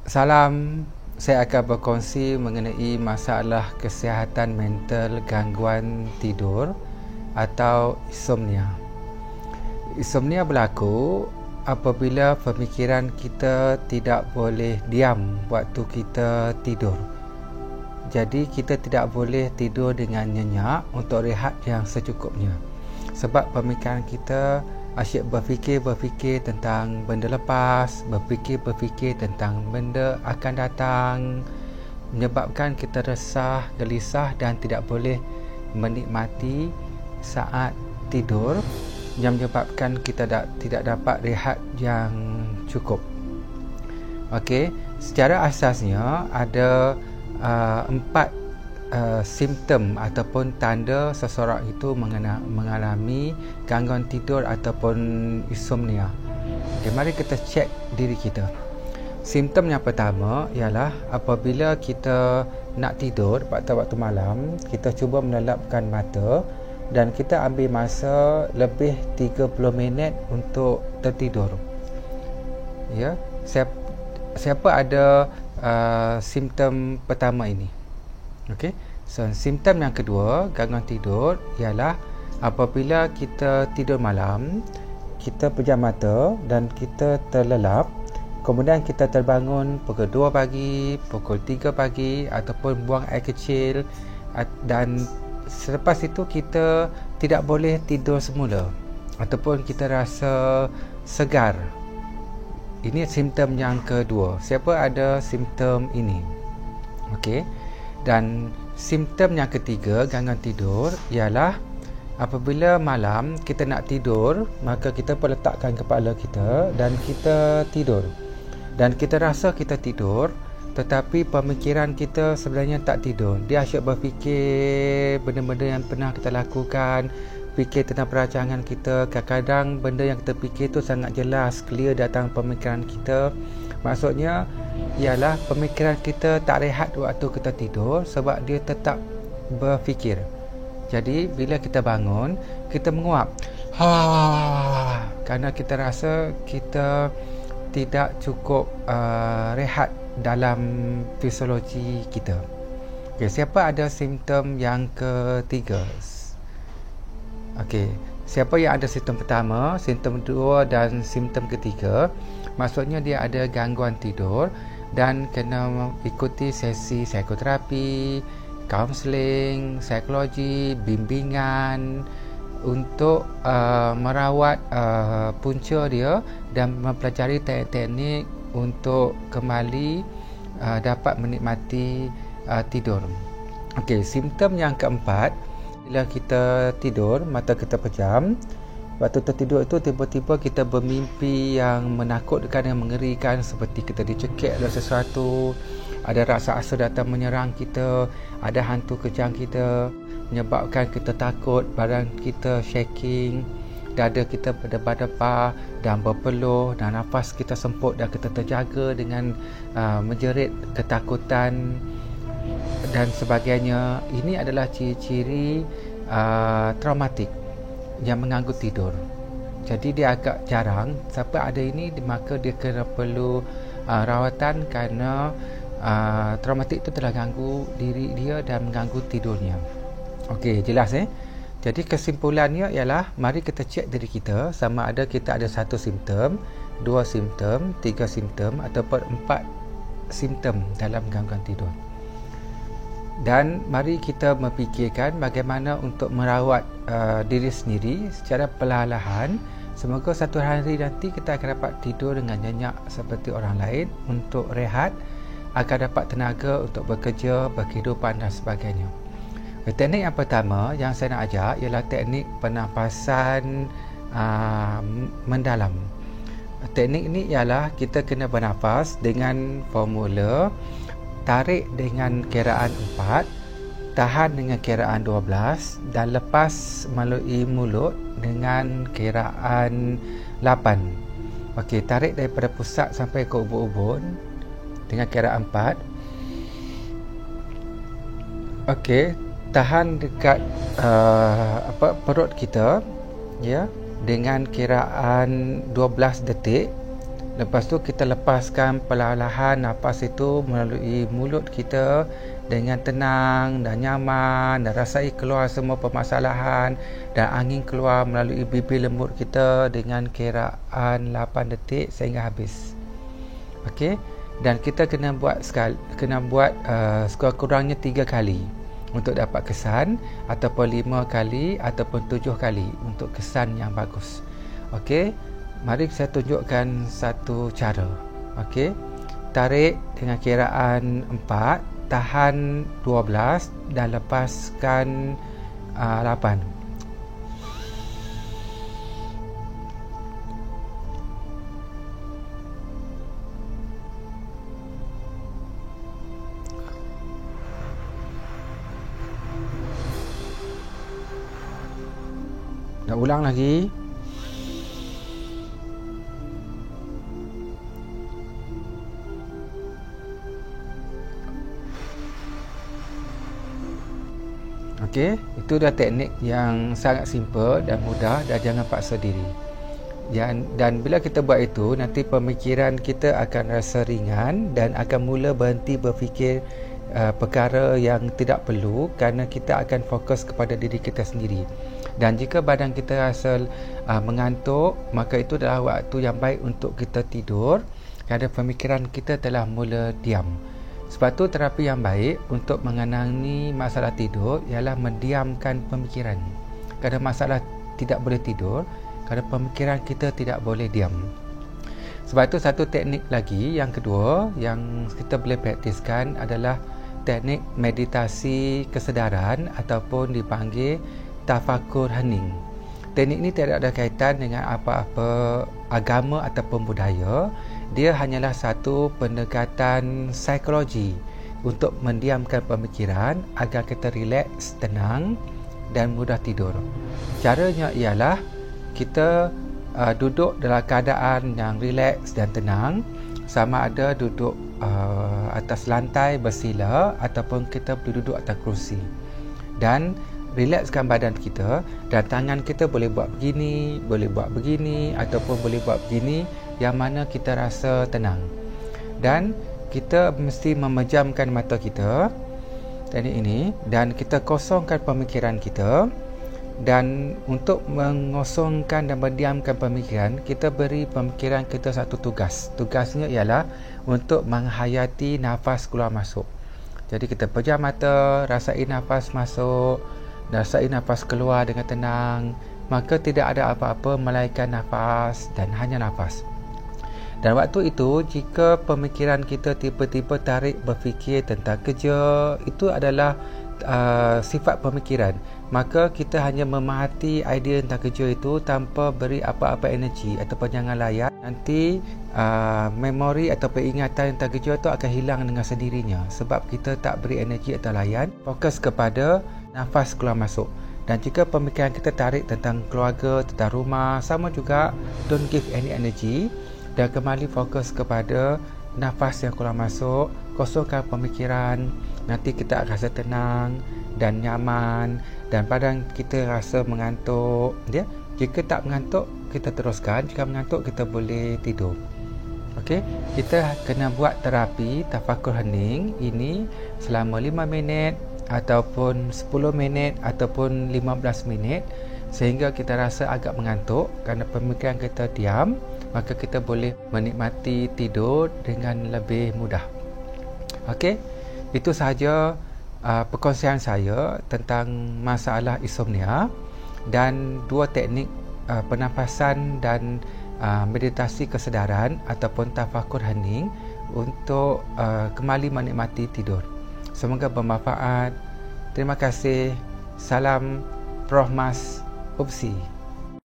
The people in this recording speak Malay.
Salam, saya akan berkongsi mengenai masalah kesihatan mental gangguan tidur atau insomnia. Insomnia berlaku apabila pemikiran kita tidak boleh diam waktu kita tidur. Jadi kita tidak boleh tidur dengan nyenyak untuk rehat yang secukupnya. Sebab pemikiran kita asyik berfikir tentang benda lepas, berfikir tentang benda akan datang, menyebabkan kita resah, gelisah dan tidak boleh menikmati saat tidur, yang menyebabkan kita tidak dapat rehat yang cukup. Okey, secara asasnya ada 4 simptom ataupun tanda seseorang itu mengalami gangguan tidur ataupun insomnia. Okay, mari kita cek diri kita. Simptom yang pertama ialah apabila kita nak tidur pada waktu malam, kita cuba melelapkan mata dan kita ambil masa lebih 30 minit untuk tertidur. Ya, siapa ada simptom pertama ini? Okey. So, simptom yang kedua gangguan tidur ialah apabila kita tidur malam, kita pejam mata dan kita terlelap, kemudian kita terbangun pukul 2 pagi, pukul 3 pagi ataupun buang air kecil, dan selepas itu kita tidak boleh tidur semula ataupun kita rasa segar. Ini simptom yang kedua. Siapa ada simptom ini? Okey. Dan simptom yang ketiga gangguan tidur ialah apabila malam kita nak tidur, maka kita pun letakkan kepala kita dan kita tidur. Dan kita rasa kita tidur, tetapi pemikiran kita sebenarnya tak tidur. Dia asyik berfikir benda-benda yang pernah kita lakukan, fikir tentang perancangan kita. Kadang-kadang benda yang kita fikir tu sangat jelas, clear datang pemikiran kita. Maksudnya ialah pemikiran kita tak rehat waktu kita tidur sebab dia tetap berfikir. Jadi bila kita bangun, kita menguap kerana kita rasa kita tidak cukup rehat dalam fisiologi kita. Okay, siapa ada simptom yang ketiga? Okey, siapa yang ada simptom pertama, simptom kedua dan simptom ketiga? Maksudnya dia ada gangguan tidur dan kena ikuti sesi psikoterapi, kaunseling, psikologi, bimbingan untuk merawat punca dia dan mempelajari teknik-teknik untuk kembali dapat menikmati tidur. Okey, simptom yang keempat, bila kita tidur, mata kita pejam, waktu tertidur itu tiba-tiba kita bermimpi yang menakutkan, yang mengerikan, seperti kita dicekik oleh sesuatu, ada raksasa datang menyerang kita, ada hantu kejang kita, menyebabkan kita takut, badan kita shaking, dada kita berdebar-debar dan berpeluh, dan nafas kita semput dan kita terjaga dengan menjerit ketakutan dan sebagainya. Ini adalah ciri-ciri traumatik yang mengganggu tidur. Jadi dia agak jarang. Siapa ada ini, maka dia kena perlu rawatan kerana traumatik itu telah ganggu diri dia dan mengganggu tidurnya. Okey, jelas Jadi kesimpulannya ialah mari kita cek diri kita sama ada kita ada 1 simptom, 2 simptom, 3 simptom ataupun 4 simptom dalam gangguan tidur. Dan mari kita memfikirkan bagaimana untuk merawat diri sendiri secara perlahan-lahan. Semoga satu hari nanti kita akan dapat tidur dengan nyenyak seperti orang lain untuk rehat, agar dapat tenaga untuk bekerja, berkehidupan dan sebagainya. Teknik yang pertama yang saya nak ajar ialah teknik pernafasan mendalam. Teknik ini ialah kita kena bernafas dengan formula tarik dengan kiraan 4, tahan dengan kiraan 12 dan lepas melalui mulut dengan kiraan 8. Okey, tarik daripada pusat sampai ke ubun-ubun dengan kiraan 4. Okey, tahan dekat perut kita ya dengan kiraan 12 detik. Lepas tu kita lepaskan perlahan-lahan nafas itu melalui mulut kita dengan tenang dan nyaman, dan rasai keluar semua permasalahan, dan angin keluar melalui bibir lembut kita dengan kiraan 8 detik sehingga habis. Okey, dan kita kena buat sekurang-kurangnya 3 kali untuk dapat kesan, ataupun 5 kali ataupun 7 kali untuk kesan yang bagus. Okey, mari saya tunjukkan satu cara. Okey, tarik dengan kiraan 4, tahan 12 dan lepaskan 8. Nak ulang lagi. Okey, itu dah teknik yang sangat simple dan mudah, dan jangan paksa diri. Dan bila kita buat itu, nanti pemikiran kita akan rasa ringan dan akan mula berhenti berfikir perkara yang tidak perlu, kerana kita akan fokus kepada diri kita sendiri. Dan jika badan kita rasa mengantuk, maka itu adalah waktu yang baik untuk kita tidur, kerana pemikiran kita telah mula diam. Sebab tu terapi yang baik untuk mengenali masalah tidur ialah mendiamkan pemikiran. Kerana masalah tidak boleh tidur, kerana pemikiran kita tidak boleh diam. Sebab tu satu teknik lagi yang kedua yang kita boleh praktiskan adalah teknik meditasi kesedaran, ataupun dipanggil tafakur hening. Teknik ini tidak ada kaitan dengan apa-apa agama ataupun budaya. Dia hanyalah satu pendekatan psikologi untuk mendiamkan pemikiran agar kita rileks, tenang dan mudah tidur. Caranya ialah kita duduk dalam keadaan yang rileks dan tenang, sama ada duduk atas lantai bersila ataupun kita duduk atas kerusi. Dan rilekskan badan kita, dan tangan kita boleh buat begini, boleh buat begini, ataupun boleh buat begini, yang mana kita rasa tenang. Dan kita mesti memejamkan mata kita teknik ini, dan kita kosongkan pemikiran kita. Dan untuk mengosongkan dan mendiamkan pemikiran, kita beri pemikiran kita satu tugas. Tugasnya ialah untuk menghayati nafas keluar masuk. Jadi kita pejam mata, rasai nafas masuk, rasai nafas keluar dengan tenang. Maka tidak ada apa-apa melainkan nafas dan hanya nafas. Dan waktu itu, jika pemikiran kita tiba-tiba tarik berfikir tentang kerja, itu adalah sifat pemikiran. Maka kita hanya memerhati idea tentang kerja itu tanpa beri apa-apa energi ataupun jangan layan. Nanti memori ataupun ingatan tentang kerja itu akan hilang dengan sendirinya, sebab kita tak beri energi atau layan. Fokus kepada nafas keluar masuk. Dan jika pemikiran kita tarik tentang keluarga, tentang rumah, sama juga, don't give any energy, dan kembali fokus kepada nafas yang keluar masuk. Kosongkan pemikiran. Nanti kita rasa tenang dan nyaman, dan badan kita rasa mengantuk. Jika tak mengantuk, kita teruskan. Jika mengantuk, kita boleh tidur. Okey, kita kena buat terapi tafakur hening ini selama 5 minit ataupun 10 minit ataupun 15 minit, sehingga kita rasa agak mengantuk. Kerana pemikiran kita diam, maka kita boleh menikmati tidur dengan lebih mudah. Okey, itu sahaja perkongsian saya tentang masalah insomnia, dan 2 teknik pernafasan dan meditasi kesedaran ataupun tafakur hening untuk kembali menikmati tidur. Semoga bermanfaat. Terima kasih. Salam Prof Mas Upsi.